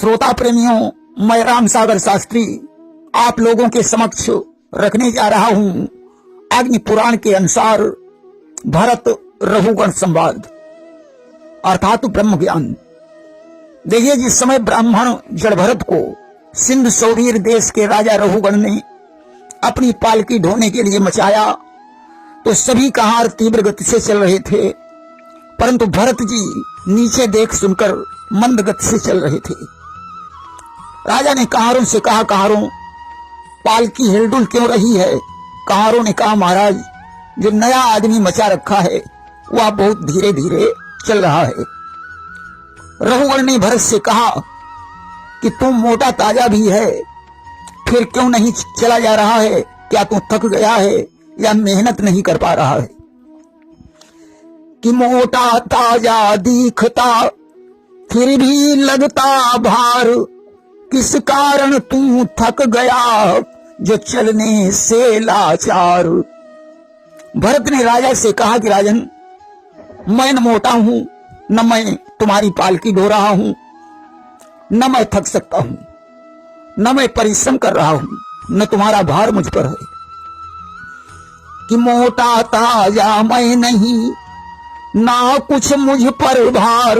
श्रोता प्रेमियों, मैं राम सागर शास्त्री आप लोगों के समक्ष रखने जा रहा हूं अग्नि पुराण के अनुसार भरत रघुगण संवाद अर्थात ब्रह्म ज्ञान। देखिए, जिस समय ब्राह्मण जड़ भरत को सिंध सौवीर देश के राजा रघुगण ने अपनी पालकी ढोने के लिए मचाया तो सभी कहार तीव्र गति से चल रहे थे, परंतु भरत जी नीचे देख सुनकर मंद गति से चल रहे थे। राजा ने कहारों से कहा, कहारों पालकी हिलडुल क्यों रही है? कहारों ने कहा, महाराज जो नया आदमी मचा रखा है वह बहुत धीरे धीरे चल रहा है। रघुगण ने भरत से कहा कि तुम मोटा ताजा भी है, फिर क्यों नहीं चला जा रहा है? क्या तू थक गया है या मेहनत नहीं कर पा रहा है? कि मोटा ताजा दिखता फिर भी लगता भार, किस कारण तू थक गया जो चलने से लाचार। भरत ने राजा से कहा कि राजन, मैं न मोटा हूं, न मैं तुम्हारी पालकी ढो रहा हूं, न मैं थक सकता हूं, न मैं परिश्रम कर रहा हूं, न तुम्हारा भार मुझ पर है। कि मोटा ताजा मैं नहीं, ना कुछ मुझ पर भार,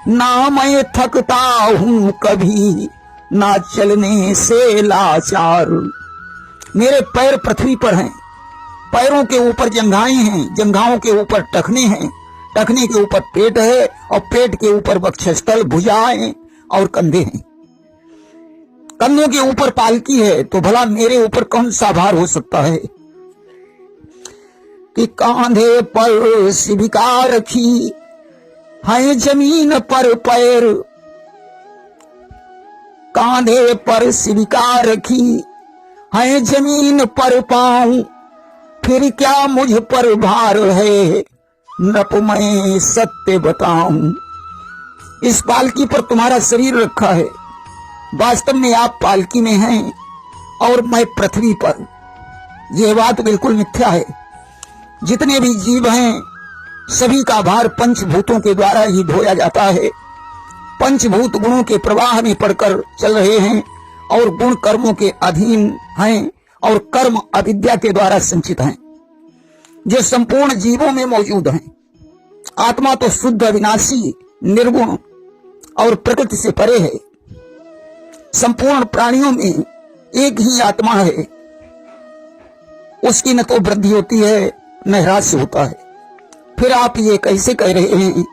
ना मैं थकता हूं कभी, ना चलने से लाचार। मेरे पैर पृथ्वी पर हैं, पैरों के ऊपर जंघाएं हैं, जंघाओं के ऊपर टखने हैं, टखने के ऊपर पेट है और पेट के ऊपर वक्षस्थल, भुजाएं और कंधे हैं। कंधों के ऊपर पालकी है तो भला मेरे ऊपर कौन सा भार हो सकता है? कि कांधे पर शिविका रखी है जमीन पर पैर, कांधे पर शिविका रखी है जमीन पर पांव, फिर क्या मुझ पर भार है नप मैं सत्य बताऊं। इस पालकी पर तुम्हारा शरीर रखा है, वास्तव में आप पालकी में हैं और मैं पृथ्वी पर। यह बात बिल्कुल मिथ्या है। जितने भी जीव हैं सभी का भार पंचभूतों के द्वारा ही ढोया जाता है। पंचभूत गुणों के प्रवाह में पड़कर चल रहे हैं और गुण कर्मों के अधीन हैं और कर्म अविद्या के द्वारा संचित हैं, जो संपूर्ण जीवों में मौजूद हैं। आत्मा तो शुद्ध, अविनाशी, निर्गुण और प्रकृति से परे है। संपूर्ण प्राणियों में एक ही आत्मा है, उसकी न तो वृद्धि होती है न ह्रास होता है। फिर आप ये कैसे कह रहे हैं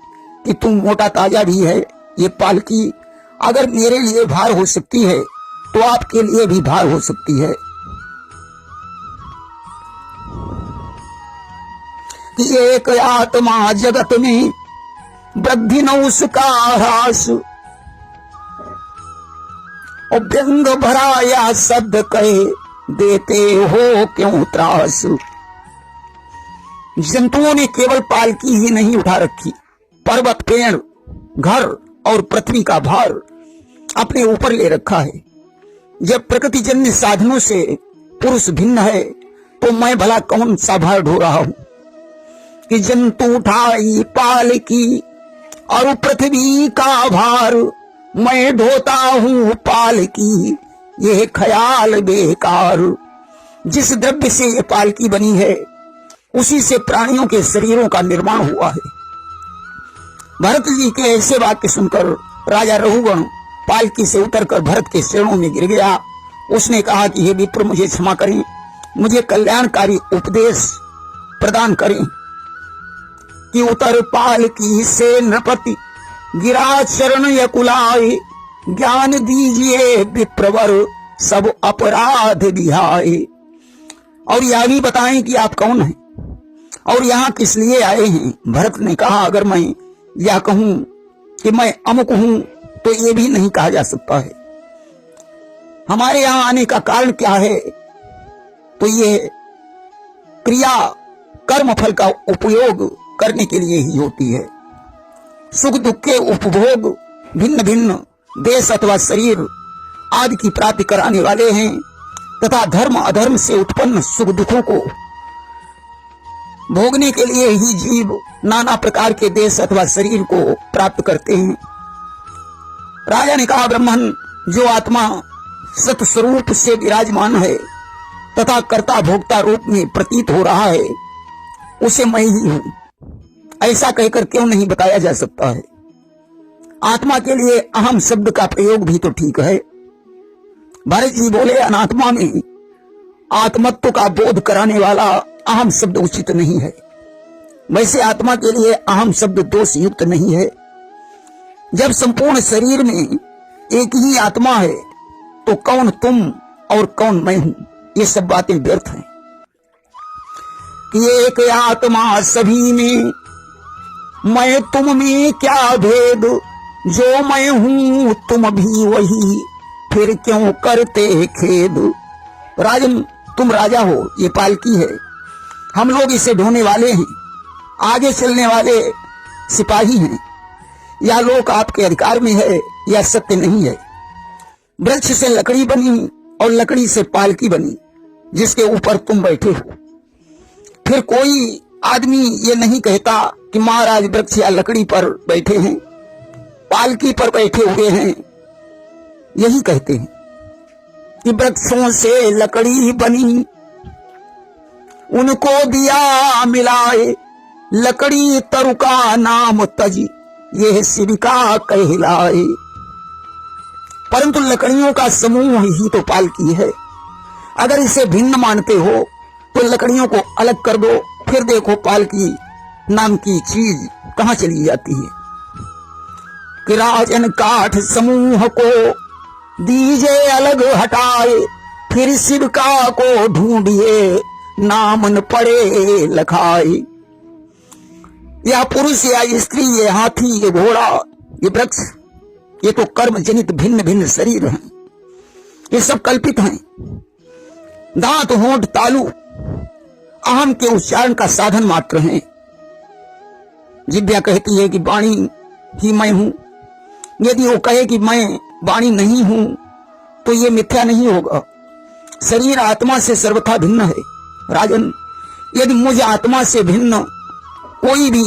कि तुम मोटा ताजा भी है? ये पालकी अगर मेरे लिए भार हो सकती है तो आपके लिए भी भार हो सकती है। कि एक आत्मा जगत में वृद्धि न उसका ह्रास, और व्यंग भरा या शब्द कहे देते हो क्यों त्रास। जंतुओं ने केवल पालकी ही नहीं उठा रखी, पर्वत, पेड़, घर और पृथ्वी का भार अपने ऊपर ले रखा है। जब प्रकृति जन्य साधनों से पुरुष भिन्न है तो मैं भला कौन सा भार ढो रहा हूं? कि जंतु उठाई पालकी और पृथ्वी का भार, मैं ढोता हूं पालकी यह ख्याल बेकार। जिस द्रव्य से ये पालकी बनी है उसी से प्राणियों के शरीरों का निर्माण हुआ है। भरत जी के ऐसे वाक्य सुनकर राजा रघुगण पालकी से उतरकर भरत के चरणों में गिर गया। उसने कहा कि हे विप्र, मुझे क्षमा करें, मुझे कल्याणकारी उपदेश प्रदान करें। कि उतर पालकी से नृपति गिरा चरण यकुलाए, ज्ञान दीजिए विप्रवर सब अपराध बिहाए। और यह भी बताएं कि आप कौन हैं और यहाँ किस लिए आए हैं? भरत ने कहा, अगर मैं यह कहूं कि मैं अमुक हूं तो ये भी नहीं कहा जा सकता है। हमारे यहां आने का कारण क्या है? तो ये क्रिया कर्म फल का उपयोग करने के लिए ही होती है। सुख दुख के उपभोग भिन्न भिन्न देश अथवा शरीर आदि की प्राप्ति कराने वाले हैं तथा धर्म अधर्म से उत्पन्न सुख दुखों को भोगने के लिए ही जीव नाना प्रकार के देश अथवा शरीर को प्राप्त करते हैं। राजा ने कहा, ब्रह्मन, जो आत्मा सत स्वरूप से विराजमान है तथा कर्ता भोक्ता रूप में प्रतीत हो रहा है, उसे मैं ही हूं, ऐसा कहकर क्यों नहीं बताया जा सकता है? आत्मा के लिए अहम शब्द का प्रयोग भी तो ठीक है। भरत जी बोले, अनात्मा में आत्मत्व का बोध कराने वाला अहम शब्द उचित नहीं है। वैसे आत्मा के लिए अहम शब्द दोष युक्त नहीं है। जब संपूर्ण शरीर में एक ही आत्मा है तो कौन तुम और कौन मैं हूं? ये सब बातें व्यर्थ हैं। एक आत्मा सभी में, मैं तुम में क्या भेद, जो मैं हूं तुम भी वही, फिर क्यों करते खेद। राजन, तुम राजा हो, ये पालकी है, हम लोग इसे ढोने वाले हैं, आगे चलने वाले सिपाही हैं। यह लोक आपके अधिकार में है, यह सत्य नहीं है। वृक्ष से लकड़ी बनी और लकड़ी से पालकी बनी जिसके ऊपर तुम बैठे हो। फिर कोई आदमी ये नहीं कहता कि महाराज वृक्ष या लकड़ी पर बैठे हैं, पालकी पर बैठे हुए हैं। यही कहते हैं कि वृक्षों से लकड़ी बनी, उनको दिया मिलाए, लकड़ी तरु का नाम तजी, यह शिविका कहलाए। परंतु लकड़ियों का समूह ही तो पालकी है। अगर इसे भिन्न मानते हो तो लकड़ियों को अलग कर दो, फिर देखो पालकी नाम की चीज कहां चली जाती है। कि राजन काठ समूह को दीजे अलग हटाए, फिर शिविका को ढूंढिए, नाम न पड़े लखाए। यह पुरुष या स्त्री, ये हाथी, ये घोड़ा, ये वृक्ष, ये तो कर्म जनित भिन्न भिन्न शरीर हैं। ये सब कल्पित हैं। दांत, होंठ, तालु अहम के उच्चारण का साधन मात्र हैं। जिज्ञा कहती है कि वाणी ही मैं हूं। यदि वो कहे कि मैं वाणी नहीं हूं तो ये मिथ्या नहीं होगा। शरीर आत्मा से सर्वथा भिन्न है। राजन, यदि मुझ आत्मा से भिन्न कोई भी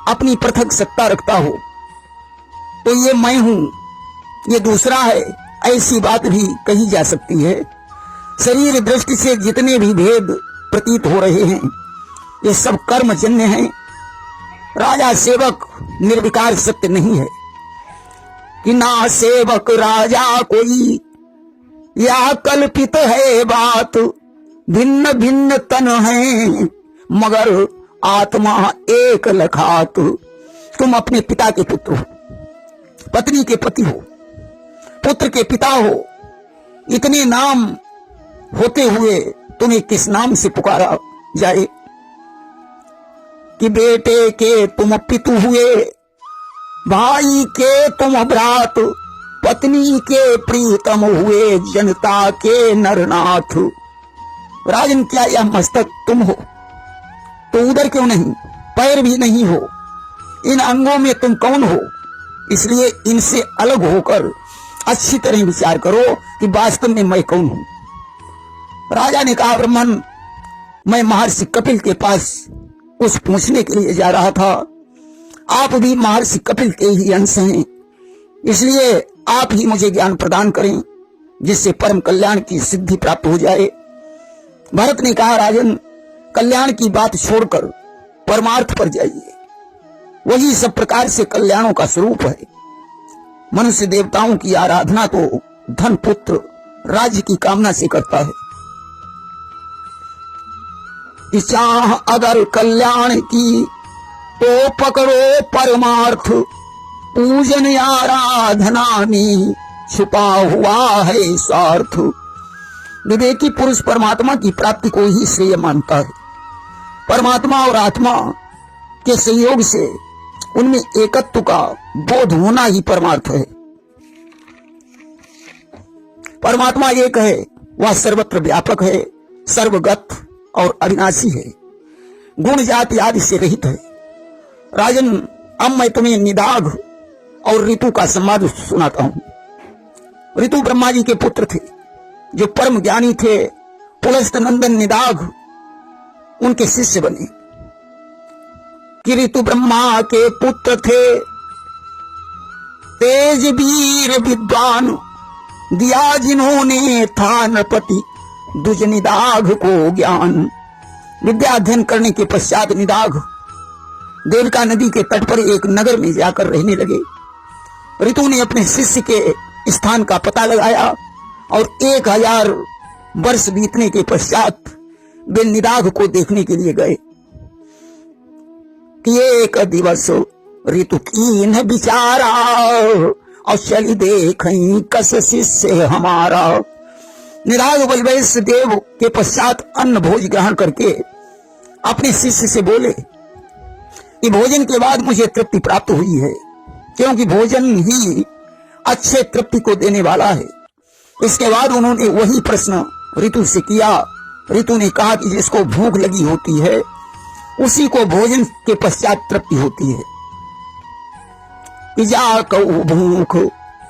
अपनी पृथक सत्ता रखता हो तो ये मैं हूं, ये दूसरा है, ऐसी बात भी कही जा सकती है। शरीर दृष्टि से जितने भी भेद प्रतीत हो रहे हैं ये सब कर्मजन्य हैं। राजा सेवक निर्विकार सत्य नहीं है। कि ना सेवक राजा कोई, या कल्पित है बात, भिन्न भिन्न तन है मगर आत्मा एक लखात। तुम अपने पिता के पुत्र हो, पत्नी के पति हो, पुत्र के पिता हो। इतने नाम होते हुए तुम्हें किस नाम से पुकारा जाए? कि बेटे के तुम पितु हुए, भाई के तुम भ्रात, पत्नी के प्रीतम हुए, जनता के नरनाथ। राजन, क्या यह मस्तक तुम हो तो उधर क्यों नहीं? पैर भी नहीं हो। इन अंगों में तुम कौन हो? इसलिए इनसे अलग होकर अच्छी तरह विचार करो कि वास्तव में मैं कौन हूं। राजा ने कहा, ब्रह्मन, मैं महर्षि कपिल के पास कुछ पूछने के लिए जा रहा था। आप भी महर्षि कपिल के ही अंश हैं, इसलिए आप ही मुझे ज्ञान प्रदान करें जिससे परम कल्याण की सिद्धि प्राप्त हो जाए। भरत ने कहा, राजन, कल्याण की बात छोड़कर परमार्थ पर जाइए। वही सब प्रकार से कल्याणों का स्वरूप है। मनुष्य देवताओं की आराधना तो धन, पुत्र, राज्य की कामना से करता है। कि चाह अगर कल्याण की तो पकड़ो परमार्थ, पूजन आराधना में छुपा हुआ है स्वार्थ। विवेकी पुरुष परमात्मा की प्राप्ति को ही श्रेय मानता है। परमात्मा और आत्मा के संयोग से उनमें एकत्व का बोध होना ही परमार्थ है। परमात्मा एक है, वह सर्वत्र व्यापक है, सर्वगत और अविनाशी है, गुण जाति आदि से रहित है। राजन, अब मैं तुम्हें निदाघ और ऋतु का संवाद सुनाता हूं। ऋतु ब्रह्मा जी के पुत्र थे जो परम ज्ञानी थे। पुलस्त नंदन निदाघ उनके शिष्य बने। कि ऋतु ब्रह्मा के पुत्र थे, तेज वीर विद्वान दिया जिन्होंने था नृपति दुज निदाघ को ज्ञान। विद्या अध्ययन करने के पश्चात निदाघ देवका नदी के तट पर एक नगर में जाकर रहने लगे। ऋतु ने अपने शिष्य के स्थान का पता लगाया और 1000 वर्ष बीतने के पश्चात वे निदाघ को देखने के लिए गए कि एक दिवस ऋतु की न बिचारा और चली देखई कस शिष्य हमारा। निदाघ बलवैश्य देव के पश्चात अन्न भोज ग्रहण करके अपने शिष्य से बोले कि भोजन के बाद मुझे तृप्ति प्राप्त हुई है, क्योंकि भोजन ही अच्छे तृप्ति को देने वाला है। इसके बाद उन्होंने वही प्रश्न ऋतु से किया। ऋतु ने कहा कि जिसको भूख लगी होती है उसी को भोजन के पश्चात तृप्ति होती है। जा कहू भूख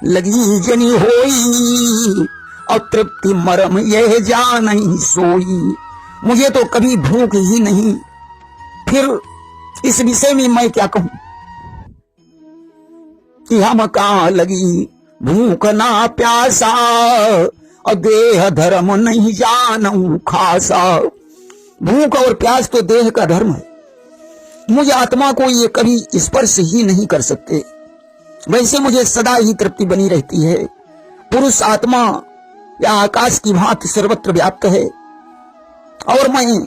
लगी जनी होई और तृप्ति मरम यह जा नहीं सोई। मुझे तो कभी भूख ही नहीं, फिर इस विषय में मैं क्या कहूं कि हम कहां लगी भूख ना प्यासा और देह धर्म नहीं जानू खासा। भूख और प्यास तो देह का धर्म है, मुझे आत्मा को ये कभी स्पर्श ही नहीं कर सकते। वैसे मुझे सदा ही तृप्ति बनी रहती है। पुरुष आत्मा या आकाश की भांति सर्वत्र व्याप्त है और मैं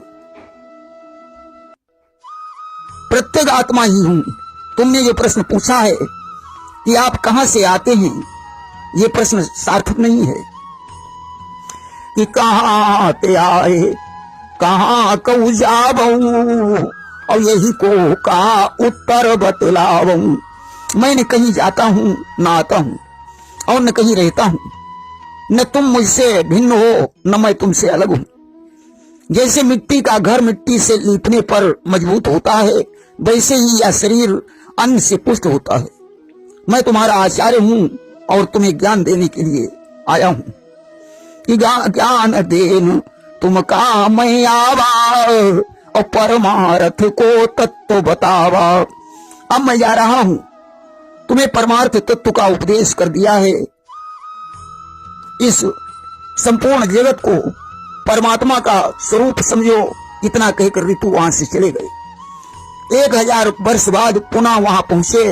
प्रत्येक आत्मा ही हूं। तुमने जो प्रश्न पूछा है कि आप कहां से आते हैं, ये प्रश्न सार्थक नहीं है कि कहां ते आए कहां कऊ जाबऊ और यही को का उत्तर बतलावऊ। मैं न कहीं जाता हूं न आता हूं और न कहीं रहता हूं, न तुम मुझसे भिन्न हो न मैं तुमसे अलग हूं। जैसे मिट्टी का घर मिट्टी से लीपने पर मजबूत होता है, वैसे ही यह शरीर अन्न से पुष्ट होता है। मैं तुम्हारा आचार्य हूं और तुम्हें ज्ञान देने के लिए आया हूं कि ज्ञान देन तुम का मैं आवा और परमार्थ को तत्व बतावा। अब मैं जा रहा हूं, तुम्हें परमार्थ तत्व का उपदेश कर दिया है। इस संपूर्ण जगत को परमात्मा का स्वरूप समझो, इतना कहकर ऋतु वहां से चले गए। 1000 वर्ष बाद पुनः वहां पहुंचे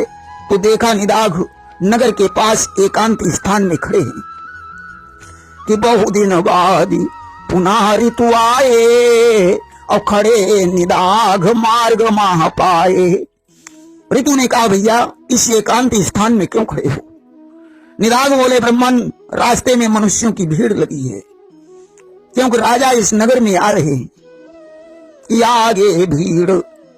तो देखा निदाघ नगर के पास एकांत स्थान में खड़े हैं कि बहुदिन बाद पुनः ऋतु आए और खड़े निदाघ मार्ग माह पाए। ऋतु ने कहा भैया इस एकांत स्थान में क्यों खड़े हो? निदाघ बोले ब्राह्मण रास्ते में मनुष्यों की भीड़ लगी है, क्योंकि राजा इस नगर में आ रहे हैं। आगे भीड़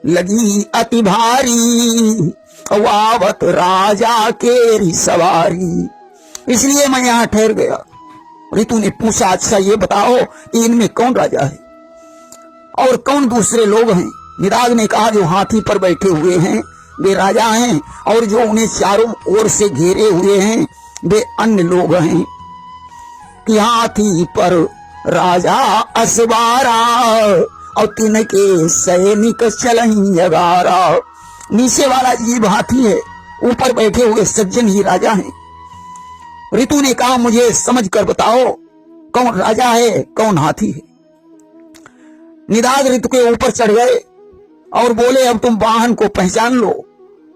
लगी अति भारी आवत राजा केरी सवारी, इसलिए मैं यहाँ ठहर गया। ऋतु ने पूछा अच्छा ये बताओ कि इनमें कौन राजा है और कौन दूसरे लोग हैं? निदाघ ने कहा जो हाथी पर बैठे हुए हैं वे राजा हैं और जो उन्हें चारों ओर से घेरे हुए हैं वे अन्य लोग हैं। कि हाथी पर राजा असवारा और तिनके सैनिक चलही अगारा। नीचे वाला जीव हाथी है, ऊपर बैठे हुए सज्जन ही राजा हैं। ऋतु ने कहा मुझे समझ कर बताओ कौन राजा है कौन हाथी है। निदाघ ऋतु के ऊपर चढ़ गए और बोले अब तुम वाहन को पहचान लो,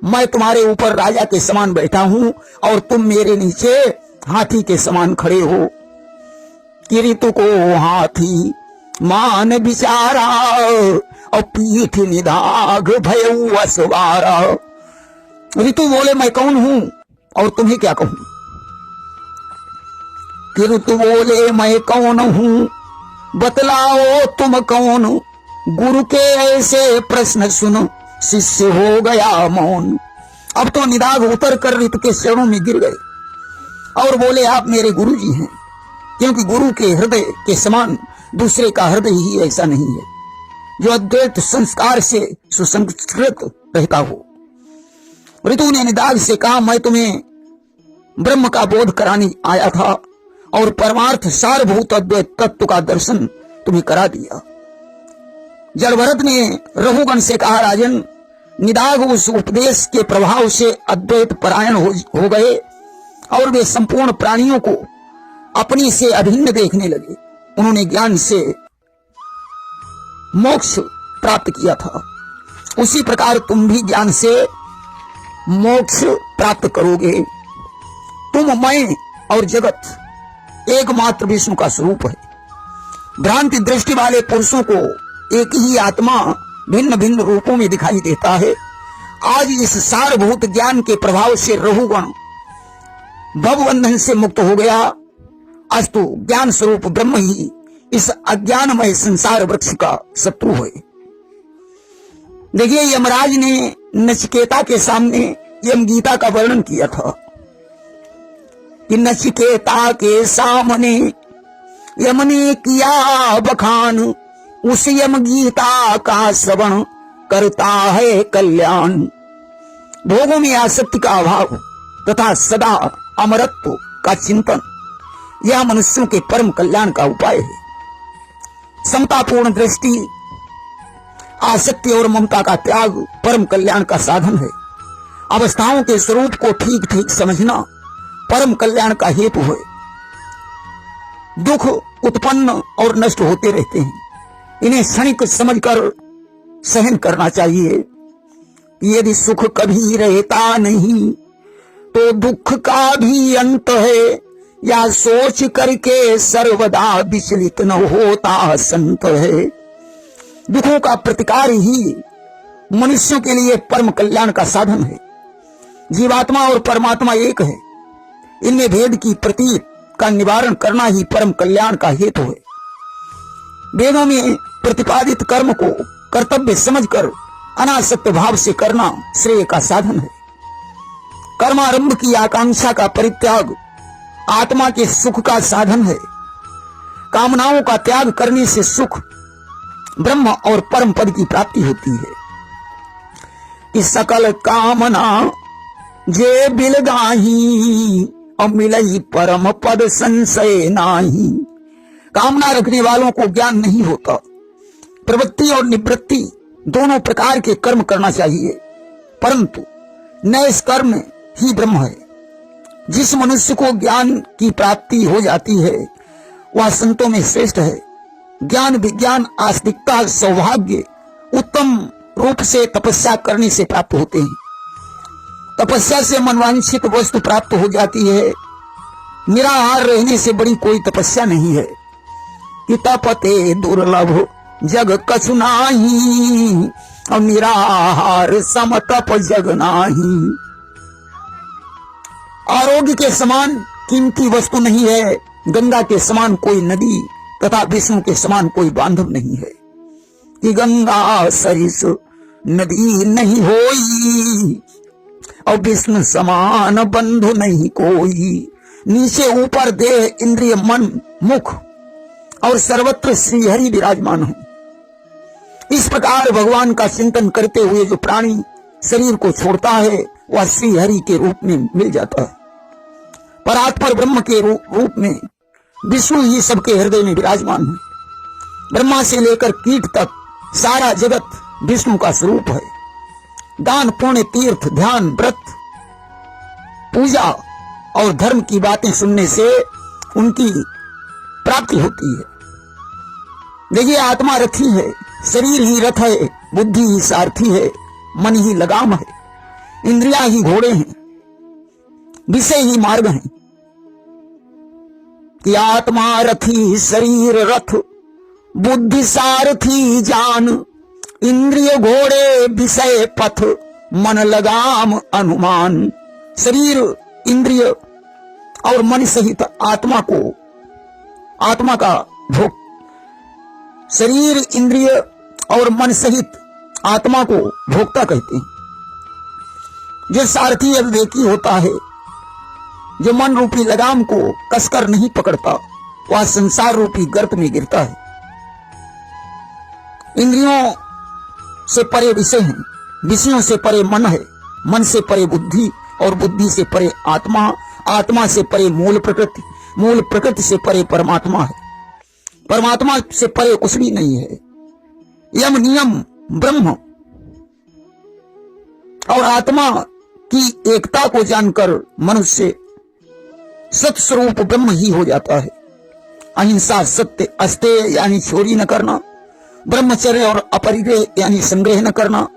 मैं तुम्हारे ऊपर राजा के समान बैठा हूं और तुम मेरे नीचे हाथी के समान खड़े हो। कि ऋतु को हाथी मान बिचारा और पीठ निदाघ भयऊ असवारा। ऋतु बोले मैं कौन हूं और तुम्हें क्या कहूं? कि ऋतु बोले मैं कौन हूं बतलाओ तुम कौन? गुरु के ऐसे प्रश्न सुनो शिष्य हो गया मौन। अब तो निदाघ उतर कर ऋतु के चरणों में गिर गए और बोले आप मेरे गुरु जी हैं, क्योंकि गुरु के हृदय के समान दूसरे का हृदय ही ऐसा नहीं है जो अद्वैत संस्कार से सुसंस्कृत रहता हो। ऋतु ने निदाघ से कहा मैं तुम्हें ब्रह्म का बोध कराने आया था और परमार्थ सारभूत अद्वैत तत्व का दर्शन तुम्हें करा दिया। जड़भरत ने रघुगण से कहा राजन निदाघ उस उपदेश के प्रभाव से अद्वैत परायण हो गए और वे संपूर्ण प्राणियों को अपनी से अभिन्न देखने लगे। उन्होंने ज्ञान से मोक्ष प्राप्त किया था, उसी प्रकार तुम भी ज्ञान से मोक्ष प्राप्त करोगे। तुम, मैं और जगत एकमात्र विष्णु का स्वरूप है। भ्रांति दृष्टि वाले पुरुषों को एक ही आत्मा भिन्न भिन्न रूपों में दिखाई देता है। आज इस सारभूत ज्ञान के प्रभाव से रहुगण भवबंधन से मुक्त हो गया। अस्तु ज्ञान स्वरूप ब्रह्म ही इस अज्ञानमय संसार वृक्ष का शत्रु है। देखिए, यमराज ने नचिकेता के सामने यम गीता का वर्णन किया था कि नचिकेता के सामने यम ने किया बखान, उस यम गीता का श्रवण करता है कल्याण। भोगों में आसक्ति का अभाव तथा सदा अमरत्व का चिंतन, यह मनुष्यों के परम कल्याण का उपाय है। समतापूर्ण दृष्टि, आसक्ति और ममता का त्याग परम कल्याण का साधन है। अवस्थाओं के स्वरूप को ठीक ठीक समझना परम कल्याण का हेतु है। दुख उत्पन्न और नष्ट होते रहते हैं, इन्हें क्षणिक समझकर सहन करना चाहिए। यदि सुख कभी रहता नहीं तो दुख का भी अंत है, या सोच करके सर्वदा विचलित न होता संत है। दुखों का प्रतिकार ही मनुष्यों के लिए परम कल्याण का साधन है। जीवात्मा और परमात्मा एक है, इनमें भेद की प्रतीक का निवारण करना ही परम कल्याण का हेतु है। वेदों में प्रतिपादित कर्म को कर्तव्य समझकर अनासक्त भाव से करना श्रेय का साधन है। कर्मारंभ की आकांक्षा का परित्याग आत्मा के सुख का साधन है। कामनाओं का त्याग करने से सुख, ब्रह्म और परम पद की प्राप्ति होती है। कि सकल कामना जे बिलगाही, और मिलई परम पद संशय नाही। कामना रखने वालों को ज्ञान नहीं होता। प्रवृत्ति और निवृत्ति दोनों प्रकार के कर्म करना चाहिए, परंतु नैष कर्म ही ब्रह्म है। जिस मनुष्य को ज्ञान की प्राप्ति हो जाती है वह संतों में श्रेष्ठ है। ज्ञान, विज्ञान, आस्तिकता, सौभाग्य उत्तम रूप से तपस्या करने से प्राप्त होते हैं। तपस्या से मनवांछित वस्तु प्राप्त हो जाती है। निराहार रहने से बड़ी कोई तपस्या नहीं है। कि तपते दुर्लभ जग कछु नाही, और निराहार सम तप जग नाही। आरोग्य के समान कीमती वस्तु नहीं है, गंगा के समान कोई नदी तथा विष्णु के समान कोई बांधव नहीं है। कि गंगा सरिस नदी नहीं होई, और विष्णु समान बंधु नहीं कोई। नीचे ऊपर देह, इंद्रिय, मन, मुख और सर्वत्र श्रीहरि विराजमान हो। इस प्रकार भगवान का चिंतन करते हुए जो प्राणी शरीर को छोड़ता है वह श्रीहरि के रूप में मिल जाता है। परात्पर ब्रह्म के रूप में विष्णु ही सबके हृदय में विराजमान है। ब्रह्मा से लेकर कीट तक सारा जगत विष्णु का स्वरूप है। दान, पुण्य, तीर्थ, ध्यान, व्रत, पूजा और धर्म की बातें सुनने से उनकी प्राप्ति होती है। देखिए, आत्मा रथी है, शरीर ही रथ है, बुद्धि ही सारथी है, मन ही लगाम है, इंद्रियां ही घोड़े हैं, विषय ही मार्ग हैं। कि आत्मा रथी शरीर रथ, बुद्धि सारथी जान, इंद्रिय घोड़े विषय पथ, मन लगाम अनुमान। शरीर, इंद्रिय और मन सहित आत्मा का भोग, शरीर, इंद्रिय और मन सहित आत्मा को भोक्ता कहते हैं। जो सारथी अविवेकी होता है, जो मन रूपी लगाम को कसकर नहीं पकड़ता, वह संसार रूपी गर्त में गिरता है। इंद्रियों से परे विषय हैं, विषयों से परे मन है, मन से परे बुद्धि और बुद्धि से परे आत्मा, आत्मा से परे मूल प्रकृति, मूल प्रकृति से परे परमात्मा है। परमात्मा से परे कुछ भी नहीं है। यम नियम ब्रह्म और आत्मा की एकता को जानकर मनुष्य सत्स्वरूप ब्रह्म ही हो जाता है। अहिंसा, सत्य, अस्तेय यानी चोरी न करना, ब्रह्मचर्य और अपरिग्रह यानी संग्रह न करना,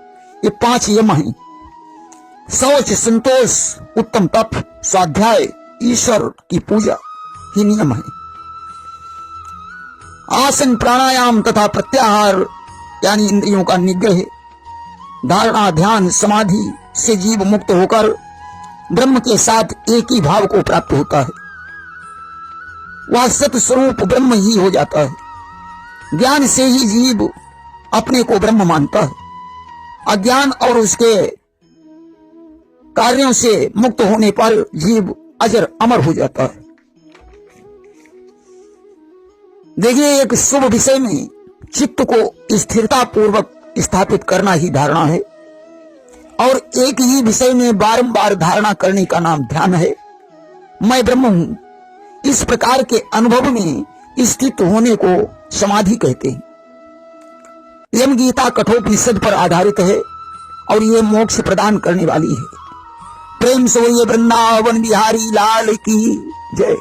ये 5 यम हैं। शौच, संतोष, उत्तम तप, स्वाध्याय, ईश्वर की पूजा ही नियम है। आसन, प्राणायाम तथा प्रत्याहार यानी इंद्रियों का निग्रह, धारणा, ध्यान, समाधि से जीव मुक्त होकर ब्रह्म के साथ एक ही भाव को प्राप्त होता है। वह सत स्वरूप ब्रह्म ही हो जाता है। ज्ञान से ही जीव अपने को ब्रह्म मानता है। अज्ञान और उसके कार्यों से मुक्त होने पर जीव अजर अमर हो जाता है। देखिए, एक शुभ विषय में चित्त को स्थिरता पूर्वक स्थापित करना ही धारणा है, और एक ही विषय में बारंबार धारणा करने का नाम ध्यान है। मैं ब्रह्म हूं, इस प्रकार के अनुभव में स्थित होने को समाधि कहते हैं। यम गीता कठोपनिषद पर आधारित है और ये मोक्ष प्रदान करने वाली है। प्रेम से बोलिए वृंदावन बिहारी लाल की जय।